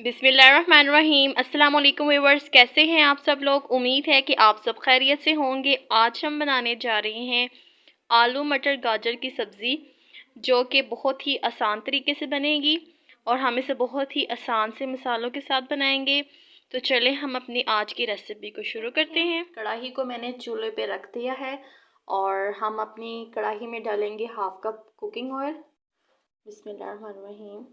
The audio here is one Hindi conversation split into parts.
बिस्मिल्लाहिर्रहमानिर्रहीम। अस्सलाम वालेकुम व्यूअर्स, कैसे हैं आप सब लोग। उम्मीद है कि आप सब खैरियत से होंगे। आज हम बनाने जा रहे हैं आलू मटर गाजर की सब्ज़ी, जो कि बहुत ही आसान तरीके से बनेगी और हम इसे बहुत ही आसान से मसालों के साथ बनाएंगे। तो चलें हम अपनी आज की रेसिपी को शुरू करते हैं। कढ़ाई को मैंने चूल्हे पे रख दिया है और हम अपनी कढ़ाई में डालेंगे 1/2 कप कुकिंग ऑयल। बिस्मिल्लाहिर्रहमानिर्रहीम।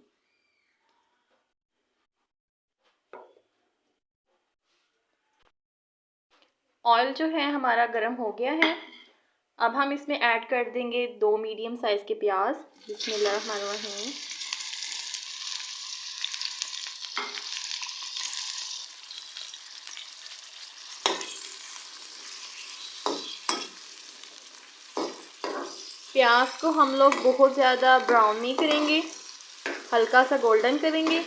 ऑयल जो है हमारा गर्म हो गया है। अब हम इसमें ऐड कर देंगे 2 मीडियम साइज़ के प्याज। बिस्मिल्लाहिर्रहमानिर्रहीम। प्याज को हम लोग बहुत ज़्यादा ब्राउन नहीं करेंगे, हल्का सा गोल्डन करेंगे।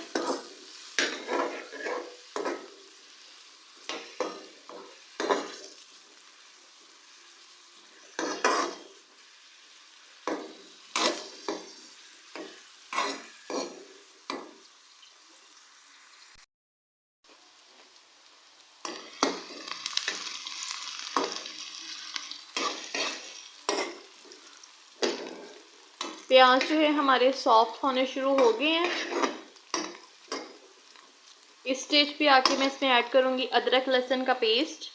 प्याज जो है हमारे सॉफ्ट होने शुरू हो गए हैं। इस स्टेज पे आके मैं इसमें ऐड करूँगी अदरक लहसुन का पेस्ट।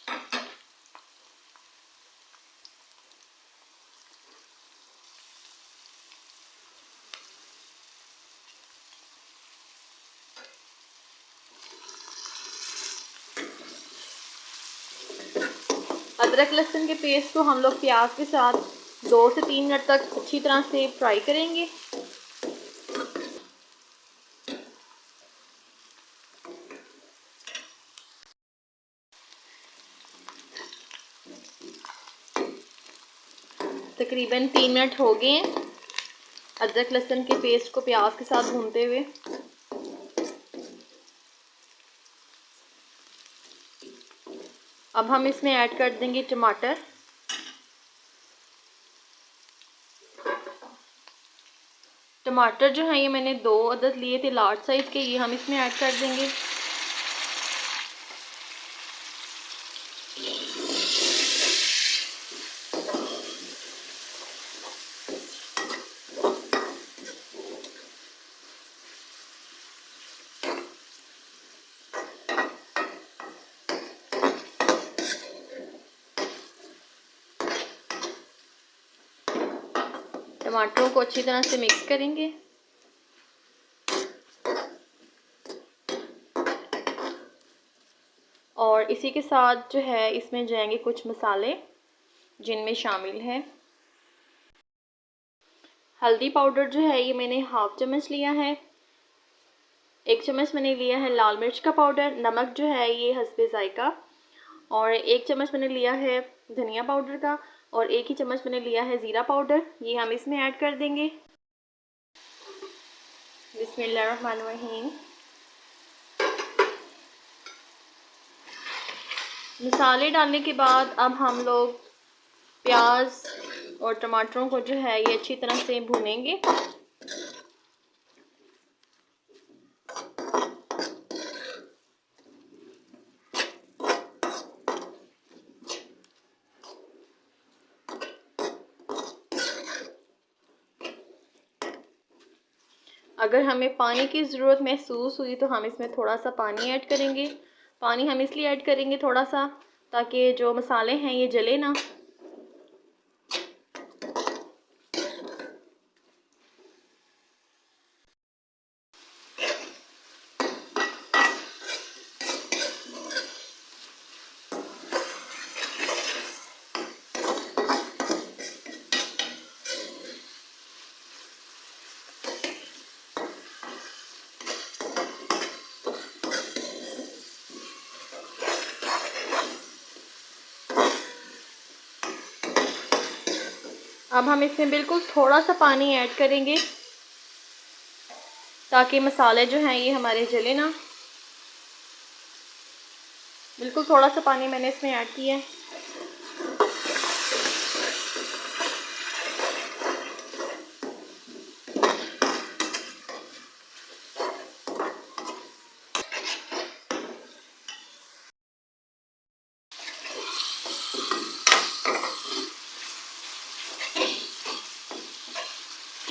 अदरक लहसुन के पेस्ट को हम लोग प्याज के साथ 2 से 3 मिनट तक अच्छी तरह से फ्राई करेंगे। तकरीबन 3 मिनट हो गए हैं अदरक लहसुन के पेस्ट को प्याज के साथ भूनते हुए। अब हम इसमें ऐड कर देंगे टमाटर। टमाटर जो है ये मैंने 2 अदद लिए थे लार्ज साइज़ के, ये हम इसमें ऐड कर देंगे। टमाटरों को अच्छी तरह से मिक्स करेंगे। और इसी के साथ जो है इसमें जाएंगे कुछ मसाले, जिनमें शामिल है हल्दी पाउडर जो है ये मैंने 1/2 चम्मच लिया है। 1 चम्मच मैंने लिया है लाल मिर्च का पाउडर। नमक जो है ये हस्बे ज़ायका। और 1 चम्मच मैंने लिया है धनिया पाउडर का और 1 ही चम्मच मैंने लिया है ज़ीरा पाउडर, ये हम इसमें ऐड कर देंगे। बिस्मिल्लाहिर्रहमानिर्रहीम। मसाले डालने के बाद अब हम लोग प्याज और टमाटरों को जो है ये अच्छी तरह से भूनेंगे। अगर हमें पानी की ज़रूरत महसूस हुई तो हम इसमें थोड़ा सा पानी ऐड करेंगे। पानी हम इसलिए ऐड करेंगे थोड़ा सा, ताकि जो मसाले हैं ये जले ना। अब हम इसमें बिल्कुल थोड़ा सा पानी ऐड करेंगे, ताकि मसाले जो हैं ये हमारे जले ना। बिल्कुल थोड़ा सा पानी मैंने इसमें ऐड किया है।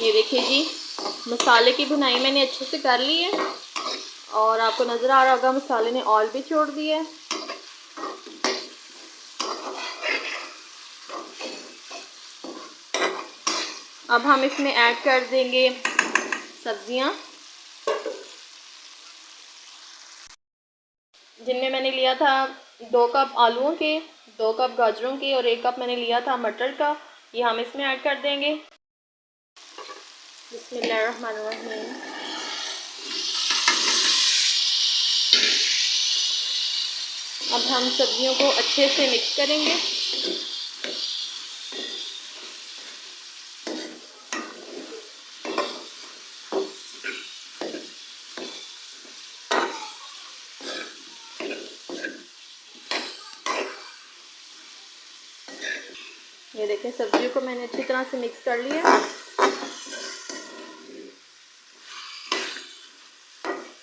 ये देखिए जी, मसाले की भुनाई मैंने अच्छे से कर ली है और आपको नज़र आ रहा होगा मसाले ने ऑयल भी छोड़ दिया है। अब हम इसमें ऐड कर देंगे सब्जियां, जिनमें मैंने लिया था 2 कप आलूओं के, 2 कप गाजरों के और 1 कप मैंने लिया था मटर का। ये हम इसमें ऐड कर देंगे। बिस्मिल्लाहिर्रहमानिर्रहीम। अब हम सब्जियों को अच्छे से मिक्स करेंगे। ये देखें, सब्जियों को मैंने अच्छी तरह से मिक्स कर लिया।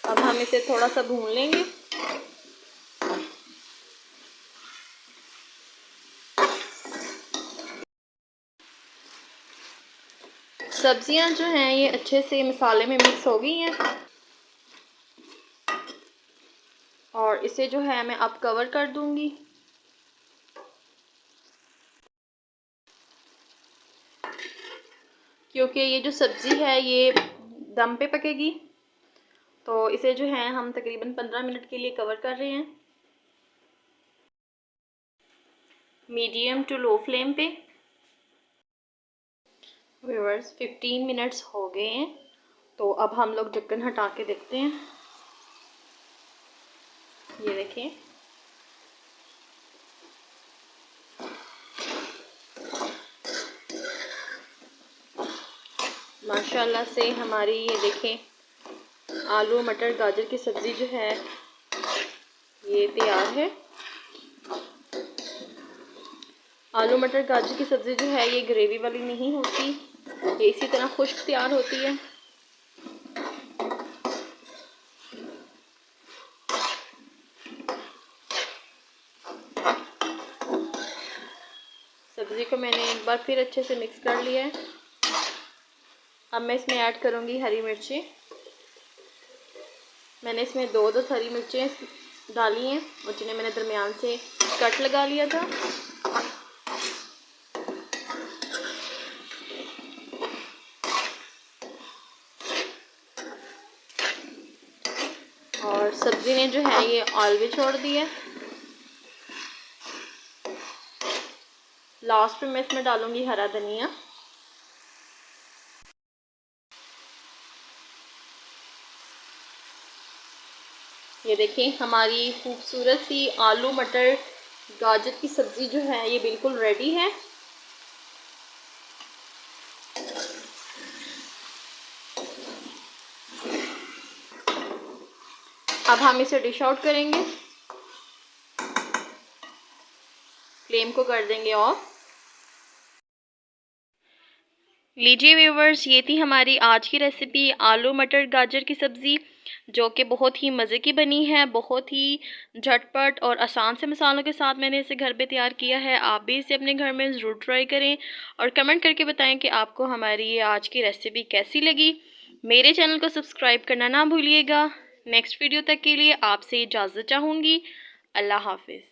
अब हम इसे थोड़ा सा भून लेंगे। सब्जियां जो हैं ये अच्छे से मसाले में मिक्स हो गई हैं और इसे जो है मैं अब कवर कर दूंगी। क्योंकि ये जो सब्ज़ी है ये दम पे पकेगी, तो इसे जो है हम तकरीबन 15 मिनट के लिए कवर कर रहे हैं, मीडियम टू लो फ्लेम पे। व्यूअर्स 15 मिनट्स हो गए हैं, तो अब हम लोग ढक्कन हटा के देखते हैं। ये देखें, माशाल्लाह से हमारी ये देखें आलू मटर गाजर की सब्ज़ी जो है ये तैयार है। आलू मटर गाजर की सब्ज़ी जो है ये ग्रेवी वाली नहीं होती, ये इसी तरह खुश्क तैयार होती है। सब्ज़ी को मैंने एक बार फिर अच्छे से मिक्स कर लिया है। अब मैं इसमें ऐड करूँगी हरी मिर्चें। मैंने इसमें 2 हरी मिर्चें डाली हैं और जिन्हें मैंने दरमियान से कट लगा लिया था। और सब्ज़ी ने जो है ये ऑयल भी छोड़ दिया। लास्ट में मैं इसमें डालूंगी हरा धनिया। ये देखिए, हमारी खूबसूरत सी आलू मटर गाजर की सब्ज़ी जो है ये बिल्कुल रेडी है। अब हम इसे डिश आउट करेंगे, फ्लेम को कर देंगे ऑफ। लीजिए व्यूवर्स, ये थी हमारी आज की रेसिपी आलू मटर गाजर की सब्ज़ी, जो कि बहुत ही मज़े की बनी है। बहुत ही झटपट और आसान से मसालों के साथ मैंने इसे घर पे तैयार किया है। आप भी इसे अपने घर में ज़रूर ट्राई करें और कमेंट करके बताएं कि आपको हमारी ये आज की रेसिपी कैसी लगी। मेरे चैनल को सब्सक्राइब करना ना भूलिएगा। नेक्स्ट वीडियो तक के लिए आपसे इजाज़त चाहूँगी। अल्लाह हाफिज़।